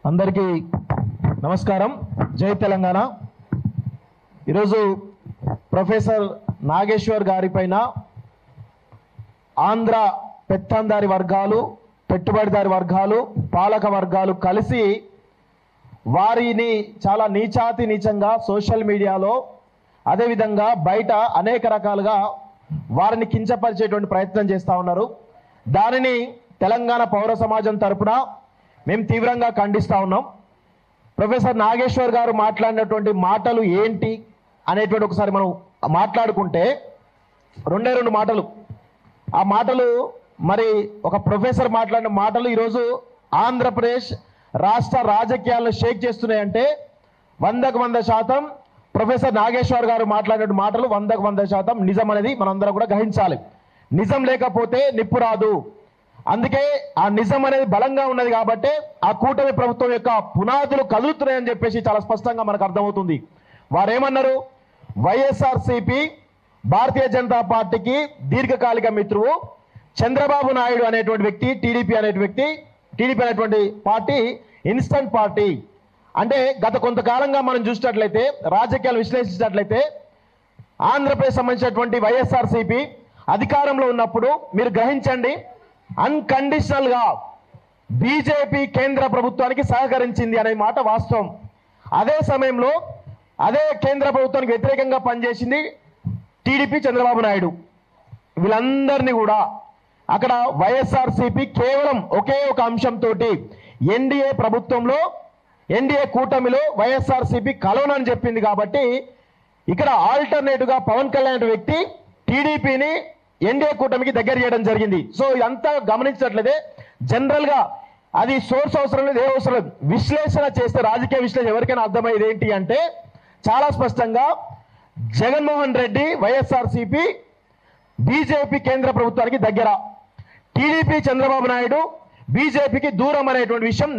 అందరికీ నమస్కారం. జై తెలంగాణ. ఈరోజు ప్రొఫెసర్ నాగేశ్వర్ గారి పైన ఆంధ్ర పెత్తందారి వర్గాలు, పెట్టుబడిదారి వర్గాలు, పాలక వర్గాలు కలిసి వారిని చాలా నీచాతి నీచంగా సోషల్ మీడియాలో అదేవిధంగా బయట అనేక రకాలుగా వారిని కించపరిచేటువంటి ప్రయత్నం చేస్తూ ఉన్నారు. దానిని తెలంగాణ పౌర సమాజం తరపున మేము తీవ్రంగా ఖండిస్తూ ఉన్నాం. ప్రొఫెసర్ నాగేశ్వర్ గారు మాట్లాడినటువంటి మాటలు ఏంటి అనేటువంటి ఒకసారి మనం మాట్లాడుకుంటే రెండు మాటలు. ఆ మాటలు మరి ఒక ప్రొఫెసర్ మాట్లాడిన మాటలు ఈరోజు ఆంధ్రప్రదేశ్ రాష్ట్ర రాజకీయాలను షేక్ చేస్తున్నాయంటే 100% ప్రొఫెసర్ నాగేశ్వర్ గారు మాట్లాడిన మాటలు 100% నిజం అనేది మనందరం కూడా గ్రహించాలి. నిజం లేకపోతే నిప్పు రాదు. అందుకే ఆ నిజం అనేది బలంగా ఉన్నది కాబట్టి ఆ కూటమి ప్రభుత్వం యొక్క పునాదులు కదులుతున్నాయని చెప్పేసి చాలా స్పష్టంగా మనకు అర్థమవుతుంది. వారేమన్నారు? వైఎస్ఆర్సీపీ భారతీయ జనతా పార్టీకి దీర్ఘకాలిక మిత్రువు చంద్రబాబు నాయుడు అనేటువంటి వ్యక్తి, టీడీపీ అనేటువంటి పార్టీ ఇన్స్టంట్ పార్టీ. అంటే గత కొంతకాలంగా మనం చూసినట్లయితే, రాజకీయాలు విశ్లేషించినట్లయితే ఆంధ్రప్రదేశ్ సంబంధించినటువంటి వైఎస్ఆర్సీపీ అధికారంలో ఉన్నప్పుడు మీరు గ్రహించండి, అన్కండిషనల్గా బీజేపీ కేంద్ర ప్రభుత్వానికి సహకరించింది అనే మాట వాస్తవం. అదే సమయంలో అదే కేంద్ర ప్రభుత్వానికి వ్యతిరేకంగా పనిచేసింది టీడీపీ, చంద్రబాబు నాయుడు. వీళ్ళందరినీ కూడా అక్కడ వైఎస్ఆర్సీపీ కేవలం ఒకే ఒక అంశంతో ఎన్డీఏ ప్రభుత్వంలో, ఎన్డీఏ కూటమిలో వైఎస్ఆర్సీపీ కలవనని చెప్పింది కాబట్టి ఇక్కడ ఆల్టర్నేటివ్గా పవన్ కళ్యాణ్ వ్యక్తి టీడీపీని ఎన్డీఏ కూటమికి దగ్గర చేయడం జరిగింది. సో ఇదంతా గమనించినట్లయితే జనరల్గా అది సోర్స్ అవసరం లేదు, ఏ అవసరం లేదు. విశ్లేషణ చేస్తే, రాజకీయ విశ్లేషణ ఎవరికైనా అర్థమయ్యేది ఏంటి అంటే చాలా స్పష్టంగా జగన్మోహన్ రెడ్డి వైఎస్ఆర్సీపీ బీజేపీ కేంద్ర ప్రభుత్వానికి దగ్గర, టీడీపీ చంద్రబాబు నాయుడు బీజేపీకి దూరం అనేటువంటి విషయం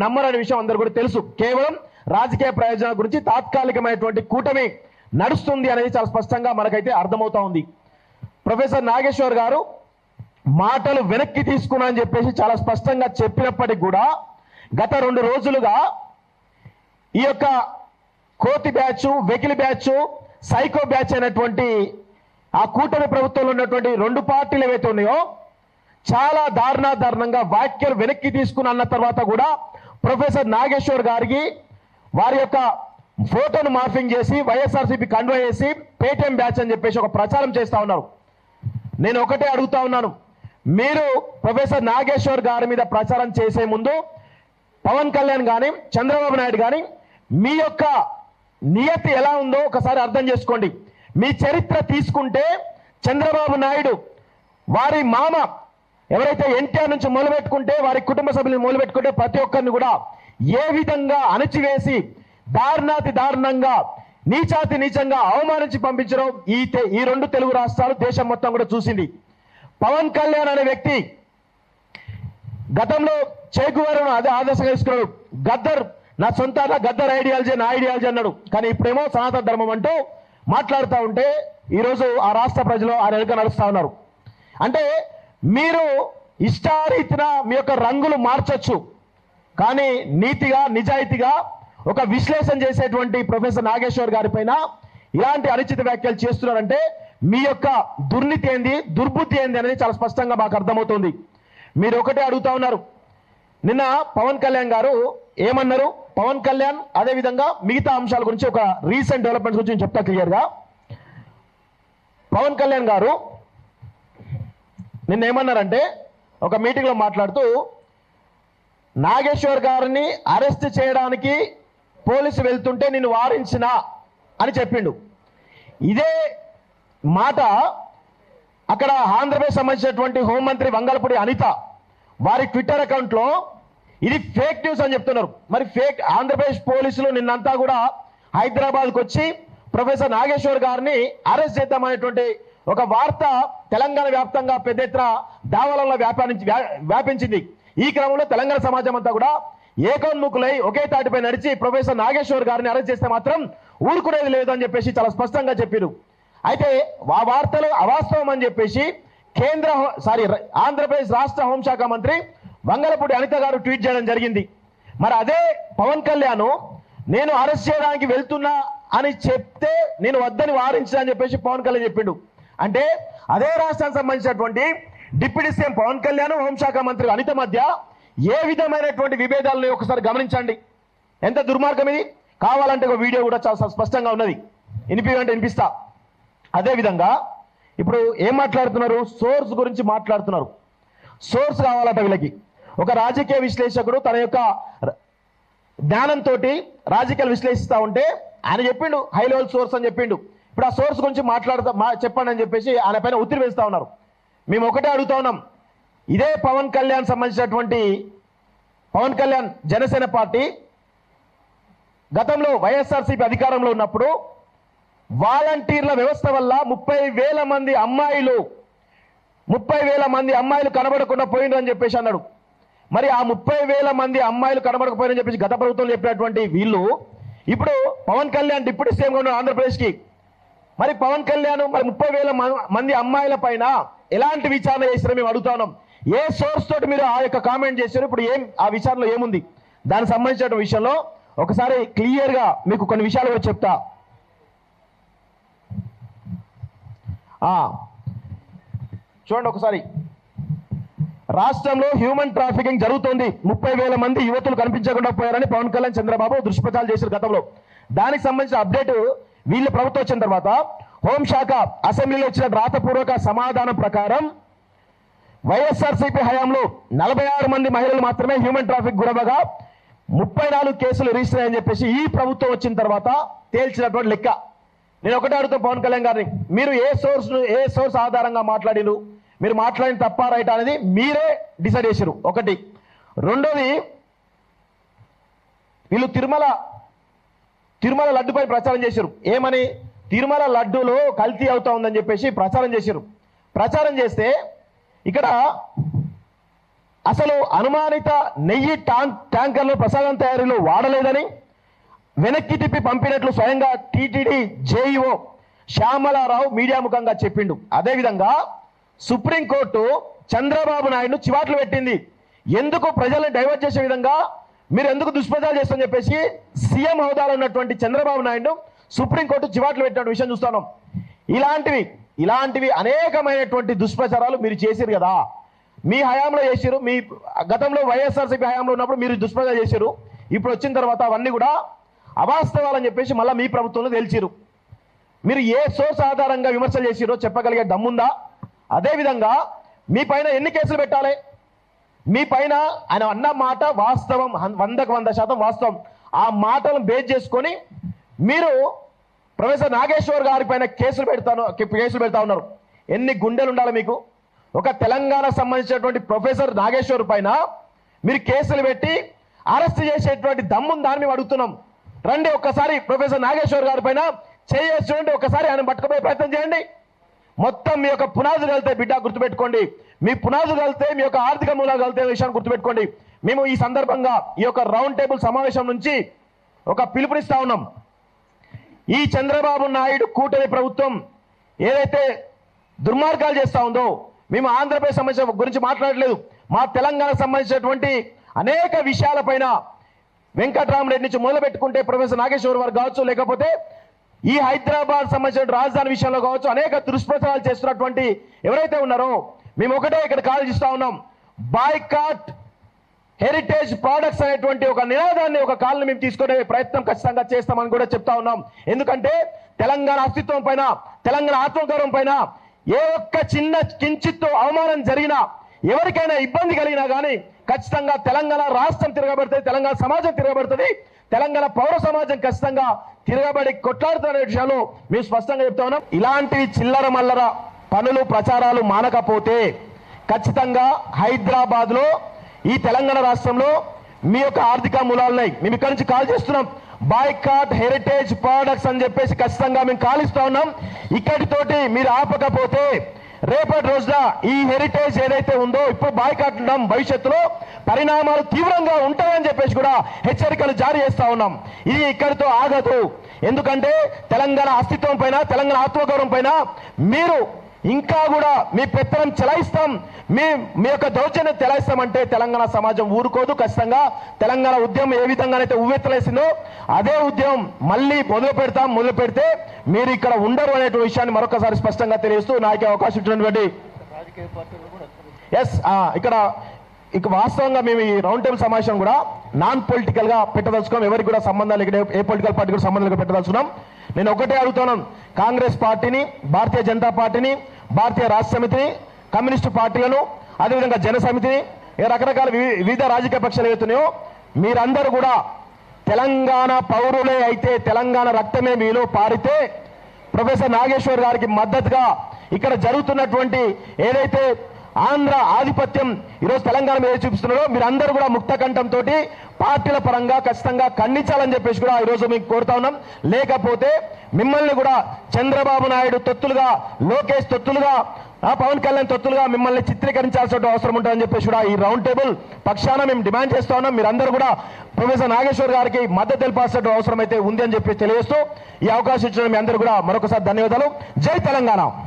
నమ్మరనే విషయం అందరూ కూడా తెలుసు. కేవలం రాజకీయ ప్రయోజనాల గురించి తాత్కాలికమైనటువంటి కూటమి నడుస్తుంది అనేది చాలా స్పష్టంగా మనకైతే అర్థమవుతా ఉంది. ప్రొఫెసర్ నాగేశ్వర్ గారు మాటలు వెనక్కి తీసుకున్నా అని చెప్పేసి చాలా స్పష్టంగా చెప్పినప్పటికీ కూడా గత 2 రోజులుగా ఈ యొక్క కోతి బ్యాచ్, వెకిలి బ్యాచ్, సైకో బ్యాచ్ అయినటువంటి ఆ కూటమి ప్రభుత్వంలో ఉన్నటువంటి 2 పార్టీలు ఏవైతే ఉన్నాయో చాలా దారుణంగా వ్యాఖ్యలు వెనక్కి తీసుకుని అన్న తర్వాత కూడా ప్రొఫెసర్ నాగేశ్వర్ గారికి వారి యొక్క ఫోటోను మార్ఫింగ్ చేసి వైఎస్ఆర్సీపీ కన్వే చేసి పేటీఎం బ్యాచ్ అని చెప్పేసి ఒక ప్రచారం చేస్తూ ఉన్నారు. నేను ఒకటే అడుగుతా ఉన్నాను, మీరు ప్రొఫెసర్ నాగేశ్వర్ గారి మీద ప్రచారం చేసే ముందు పవన్ కళ్యాణ్ కానీ చంద్రబాబు నాయుడు కానీ మీ యొక్క నియతి ఎలా ఉందో ఒకసారి అర్థం చేసుకోండి. మీ చరిత్ర తీసుకుంటే చంద్రబాబు నాయుడు వారి మామ ఎవరైతే ఎన్టీఆర్ నుంచి మొదలుపెట్టుకుంటే, వారి కుటుంబ సభ్యులను మొదలుపెట్టుకుంటే ప్రతి ఒక్కరిని కూడా ఏ విధంగా అణచివేసి దారుణంగా నీచంగా అవమానించి పంపించడం ఈ 2 తెలుగు రాష్ట్రాలు, దేశం మొత్తం కూడా చూసింది. పవన్ కళ్యాణ్ అనే వ్యక్తి గతంలో చేకువారను అదే ఆదర్శంగా తీసుకున్నాడు. గద్దర్ నా సొంత గద్దర్ ఐడియాలజీ, నా ఐడియాలజీ అన్నాడు. కానీ ఇప్పుడేమో సనాతన ధర్మం అంటూ మాట్లాడుతూ ఉంటే ఈరోజు ఆ రాష్ట్ర ప్రజలు ఆయన వెనుక నడుస్తూ ఉన్నారు. అంటే మీరు ఇష్టారీతిన మీ యొక్క రంగులు మార్చొచ్చు, కానీ నీతిగా నిజాయితీగా ఒక విశ్లేషణ చేసేటువంటి ప్రొఫెసర్ నాగేశ్వర్ గారి పైన ఇలాంటి అనుచిత వ్యాఖ్యలు చేస్తున్నారంటే మీ యొక్క దుర్నీతి ఏంది, దుర్బుద్ధి ఏంది అనేది చాలా స్పష్టంగా మాకు అర్థమవుతుంది. మీరు ఒకటే అడుగుతా ఉన్నారు. నిన్న పవన్ కళ్యాణ్ గారు ఏమన్నారు? పవన్ కళ్యాణ్ అదేవిధంగా మిగతా అంశాల గురించి, ఒక రీసెంట్ డెవలప్మెంట్స్ గురించి నేను చెప్తా క్లియర్గా. పవన్ కళ్యాణ్ గారు నిన్న ఏమన్నారంటే ఒక మీటింగ్లో మాట్లాడుతూ నాగేశ్వర్ గారిని అరెస్ట్ చేయడానికి పోలీసు వెళ్తుంటే నిన్ను వారించిన అని చెప్పిండు. ఇదే మాట అక్కడ ఆంధ్రప్రదేశ్ సంబంధించినటువంటి హోంమంత్రి వంగలపూడి అనిత వారి ట్విట్టర్ అకౌంట్లో ఇది ఫేక్ న్యూస్ అని చెప్తున్నారు. మరి ఫేక్ ఆంధ్రప్రదేశ్ పోలీసులు నిన్నంతా కూడా హైదరాబాద్కు వచ్చి ప్రొఫెసర్ నాగేశ్వర్ గారిని అరెస్ట్ చేద్దామనేటువంటి ఒక వార్త తెలంగాణ వ్యాప్తంగా పెద్ద ఎత్తున దావాలలో వ్యాపించింది. ఈ క్రమంలో తెలంగాణ సమాజం అంతా కూడా ఏకోన్ముఖులై ఒకే తాటిపై నడిచి ప్రొఫెసర్ నాగేశ్వర్ గారిని అరెస్ట్ చేస్తే మాత్రం ఊరుకునేది లేదు అని చెప్పేసి చాలా స్పష్టంగా చెప్పారు. అయితే ఆ వార్తలు అవాస్తవం అని చెప్పేసి ఆంధ్రప్రదేశ్ రాష్ట్ర హోంశాఖ మంత్రి వంగలపూడి అనిత గారు ట్వీట్ చేయడం జరిగింది. మరి అదే పవన్ కళ్యాణ్ నేను అరెస్ట్ చేయడానికి వెళ్తున్నా అని చెప్తే నేను వద్దని వారించా అని చెప్పేసి పవన్ కళ్యాణ్ చెప్పిండు. అంటే అదే రాష్ట్రానికి సంబంధించినటువంటి డిప్యూటీ సీఎం పవన్ కళ్యాణ్, హోంశాఖ మంత్రి అనిత మధ్య ఏ విధమైనటువంటి విభేదాలను ఒకసారి గమనించండి. ఎంత దుర్మార్గం ఇది. కావాలంటే ఒక వీడియో కూడా చాలా స్పష్టంగా ఉన్నది, వినిపిస్తా. అదేవిధంగా ఇప్పుడు ఏం మాట్లాడుతున్నారు? సోర్స్ గురించి మాట్లాడుతున్నారు. సోర్స్ కావాలట వీళ్ళకి. ఒక రాజకీయ విశ్లేషకుడు తన యొక్క జ్ఞానంతో రాజకీయాలు విశ్లేషిస్తూ ఉంటే ఆయన చెప్పిండు హై లెవెల్ సోర్స్ అని చెప్పిండు. ఇప్పుడు ఆ సోర్స్ గురించి చెప్పండి అని చెప్పేసి ఆయన పైన ఒత్తిడి వేస్తూ ఉన్నారు. మేము ఒకటే అడుగుతా ఉన్నాం, ఇదే పవన్ కళ్యాణ్ సంబంధించినటువంటి పవన్ కళ్యాణ్ జనసేన పార్టీ గతంలో వైఎస్ఆర్సీపీ అధికారంలో ఉన్నప్పుడు వాలంటీర్ల వ్యవస్థ వల్ల 30,000 మంది అమ్మాయిలు కనబడకుండా పోయిండ్రని చెప్పేసి అన్నాడు. మరి ఆ 30,000 మంది అమ్మాయిలు కనబడకపోయినని చెప్పేసి గత ప్రభుత్వం చెప్పినటువంటి వీళ్ళు ఇప్పుడు పవన్ కళ్యాణ్ డిప్యూటీ సీఎంగా ఉన్న ఆంధ్రప్రదేశ్కి మరి పవన్ కళ్యాణ్ మరి 30,000 మంది అమ్మాయిల పైన ఎలాంటి విచారణ చేస్తారో మేము అడుగుతా ఉన్నాం. ఏ సోర్స్ తోటి మీరు ఆ యొక్క కామెంట్ చేశారు? ఇప్పుడు ఆ విచారణలో ఏముంది? దానికి సంబంధించిన విషయంలో ఒకసారి క్లియర్గా మీకు కొన్ని విషయాలు కూడా చెప్తా. చూడండి ఒకసారి. రాష్ట్రంలో హ్యూమన్ ట్రాఫికింగ్ జరుగుతోంది, 30,000 మంది యువతులు కనిపించకుండా పోయారని పవన్ కళ్యాణ్, చంద్రబాబు దుష్ప్రచారాలు చేశారు గతంలో. దానికి సంబంధించిన అప్డేట్ వీళ్ళు ప్రభుత్వం వచ్చిన తర్వాత హోంశాఖ అసెంబ్లీలో ఇచ్చిన రాతపూర్వక సమాధానం ప్రకారం వైఎస్ఆర్సీపీ హయాంలో 46 మంది మహిళలు మాత్రమే హ్యూమన్ ట్రాఫిక్ గురవగా 34 కేసులు రిజిస్టర్ అయ్యని చెప్పేసి ఈ ప్రభుత్వం వచ్చిన తర్వాత తేల్చినటువంటి లెక్క. నేను ఒకటే అడుగుతాను పవన్ కళ్యాణ్ గారిని, మీరు ఏ సోర్స్ ఆధారంగా మాట్లాడిరు? మీరు మాట్లాడిన తప్ప రైట్ అనేది మీరే డిసైడ్ చేశారు. ఒకటి. రెండోది, వీళ్ళు తిరుమల లడ్డుపై ప్రచారం చేశారు. ఏమని? తిరుమల లడ్డూలో కల్తీ అవుతా ఉందని చెప్పేసి ప్రచారం చేశారు. ప్రచారం చేస్తే ఇక్కడ అసలు అనుమానిత నెయ్యి ట్యాంకర్లు ప్రసాదం తయారీలో వాడలేదని వెనక్కి తిప్పి పంపినట్లు స్వయంగా టీటీడీ జేఈఓ శ్యామలారావు మీడియా ముఖంగా చెప్పిండు. అదేవిధంగా సుప్రీంకోర్టు చంద్రబాబు నాయుడు చివాట్లు పెట్టింది. ఎందుకు ప్రజలను డైవర్ట్ చేసే విధంగా మీరు ఎందుకు దుష్ప్రచారం చేస్తారని చెప్పేసి సీఎం హోదాలో ఉన్నటువంటి చంద్రబాబు నాయుడు సుప్రీంకోర్టు చివాట్లు పెట్టిన విషయం చూస్తున్నాం. ఇలాంటివి అనేకమైనటువంటి దుష్ప్రచారాలు మీరు చేశారు కదా, మీ హయాంలో చేశారు. మీ గతంలో వైఎస్ఆర్సీపీ హయాంలో ఉన్నప్పుడు మీరు దుష్ప్రచారం చేశారు. ఇప్పుడు వచ్చిన తర్వాత అవన్నీ కూడా అవాస్తవాలని చెప్పేసి మళ్ళీ మీ ప్రభుత్వంలో తెలిసిరు. మీరు ఏ సోర్స్ ఆధారంగా విమర్శలు చేసిరో చెప్పగలిగే దమ్ముందా? అదేవిధంగా మీ పైన ఎన్ని కేసులు పెట్టాలి? మీ పైన ఆయన అన్న మాట వాస్తవం, 100% వాస్తవం. ఆ మాటలను బేస్ చేసుకొని మీరు ప్రొఫెసర్ నాగేశ్వర్ గారి పైన కేసులు పెడతా ఉన్నారు. ఎన్ని గుండెలు ఉండాలి మీకు? ఒక తెలంగాణకు సంబంధించినటువంటి ప్రొఫెసర్ నాగేశ్వర్ పైన మీరు కేసులు పెట్టి అరెస్ట్ చేసేటువంటి దమ్ముని దాన్ని మేము అడుగుతున్నాం. రండి ఒక్కసారి ప్రొఫెసర్ నాగేశ్వర్ గారి పైన చేసి చూడండి, ఒక్కసారి ఆయన పట్టుకుపోయే ప్రయత్నం చేయండి. మొత్తం మీ యొక్క పునాదులు కలితే బిడ్డ గుర్తుపెట్టుకోండి, మీ పునాదులు కలితే మీ యొక్క ఆర్థిక మూలాలు కలితే విషయాన్ని గుర్తుపెట్టుకోండి. మేము ఈ సందర్భంగా ఈ యొక్క రౌండ్ టేబుల్ సమావేశం నుంచి ఒక పిలుపునిస్తా ఉన్నాం. ఈ చంద్రబాబు నాయుడు కూటమి ప్రభుత్వం ఏదైతే దుర్మార్గాలు చేస్తా ఉందో, మేము ఆంధ్రప్రదేశ్ సమస్య గురించి మాట్లాడలేదు, మా తెలంగాణకు సంబంధించినటువంటి అనేక విషయాలపైన వెంకట్రామరెడ్డి నుంచి మొదలు పెట్టుకుంటే ప్రొఫెసర్ నాగేశ్వర్ వారు కావచ్చు, లేకపోతే ఈ హైదరాబాద్ సంబంధించిన రాజధాని విషయంలో కావచ్చు, అనేక దుష్ప్రచారాలు చేస్తున్నటువంటి ఎవరైతే ఉన్నారో మేము ఒకటే ఇక్కడ కాల్ చేస్తా ఉన్నాం. బాయ్కాట్ హెరిటేజ్ ప్రోడక్ట్స్ అనేటువంటి ఒక నినాదాన్ని, ఒక కాల్ని మేము తీసుకునే ప్రయత్నం ఖచ్చితంగా చేస్తామని కూడా చెప్తా ఉన్నాం. ఎందుకంటే తెలంగాణ అస్తిత్వం పైన, తెలంగాణ ఆత్మగౌరవం పైన ఏ ఒక్క చిన్న కించిత్తు అవమానం జరిగినా, ఎవరికైనా ఇబ్బంది కలిగినా కానీ ఖచ్చితంగా తెలంగాణ రాష్ట్రం తిరగబడుతుంది, తెలంగాణ సమాజం తిరగబడుతుంది, తెలంగాణ పౌర సమాజం ఖచ్చితంగా తిరగబడి కొట్లాడుతున్న విషయాలు మేము స్పష్టంగా చెప్తా ఉన్నాం. ఇలాంటివి చిల్లర మల్లర పనులు ప్రచారాలు మానకపోతే ఖచ్చితంగా హైదరాబాద్లో ఈ తెలంగాణ రాష్ట్రంలో మీ యొక్క ఆర్థిక మూలాలున్నాయి. మేము ఇక్కడి నుంచి కాల్ చేస్తున్నాం. బాయ్కాట్ హెరిటేజ్ ప్రోడక్ట్స్ అని చెప్పేసి ఖచ్చితంగా మేము కాల్ ఇస్తా ఉన్నాం. ఇక్కడితోటి మీరు ఆపకపోతే రేపటి రోజున ఈ హెరిటేజ్ ఏదైతే ఉందో ఇప్పుడు బాయ్కాట్ భవిష్యత్తులో పరిణామాలు తీవ్రంగా ఉంటాయని చెప్పేసి కూడా హెచ్చరికలు జారీ చేస్తా ఉన్నాం. ఇది ఇక్కడితో ఆగదు. ఎందుకంటే తెలంగాణ అస్తిత్వం పైన, తెలంగాణ ఆత్మగౌరవం పైన మీరు ఇంకా కూడా మీ పెత్తనం చెలాయిస్తాం, మీ యొక్క దౌర్జన్యం చెలాయిస్తామంటే తెలంగాణ సమాజం ఊరుకోదు. ఖచ్చితంగా తెలంగాణ ఉద్యమం ఏ విధంగానైతే ఉవ్వెత్తలేసిందో అదే ఉద్యమం మళ్ళీ మొదలు పెడితే మీరు ఇక్కడ ఉండరు అనేటువంటి విషయాన్ని మరొకసారి స్పష్టంగా తెలియజేస్తూ నాకు అవకాశం ఇచ్చినటువంటి ఇక వాస్తవంగా మేము ఈ రౌండ్ టేబుల్ సమావేశం కూడా నాన్ పొలిటికల్ గా పెట్టదలుచుకున్నాం. ఎవరికి కూడా సంబంధాలు ఇక్కడ ఏ పొలిటికల్ పార్టీ కూడా సంబంధాలు పెట్టదలుచుకున్నాం. నేను ఒకటే అడుగుతున్నాను, కాంగ్రెస్ పార్టీని, భారతీయ జనతా పార్టీని, భారతీయ రాష్ట్ర సమితిని, కమ్యూనిస్టు పార్టీలను, అదేవిధంగా జన సమితిని, రకరకాల వివిధ రాజకీయ పక్షాలు ఏవైతున్నాయో మీరందరూ కూడా తెలంగాణ పౌరులే అయితే, తెలంగాణ రక్తమే మీలో పారితే ప్రొఫెసర్ నాగేశ్వర్ గారికి మద్దతుగా ఇక్కడ జరుగుతున్నటువంటి ఏదైతే ఆంధ్ర ఆధిపత్యం ఈరోజు తెలంగాణ మీద చూపిస్తున్నారో మీరందరూ కూడా ముక్త కంఠంతో పార్టీల పరంగా ఖచ్చితంగా ఖండించాలని చెప్పేసి కూడా ఈరోజు మీకు కోరుతా ఉన్నాం. లేకపోతే మిమ్మల్ని కూడా చంద్రబాబు నాయుడు తొత్తులుగా, లోకేష్ తొత్తులుగా, పవన్ కళ్యాణ్ తొత్తులుగా మిమ్మల్ని చిత్రీకరించాల్సిన అవసరం ఉంటుందని చెప్పేసి కూడా ఈ రౌండ్ టేబుల్ పక్షాన మేము డిమాండ్ చేస్తా ఉన్నాం. మీరందరూ కూడా ప్రొఫెసర్ నాగేశ్వర్ గారికి మద్దతు తెలిపాల్సిన అవసరం అయితే ఉంది అని చెప్పి తెలియజేస్తూ ఈ అవకాశం ఇచ్చిన మీ అందరూ కూడా మరొకసారి ధన్యవాదాలు. జై తెలంగాణ.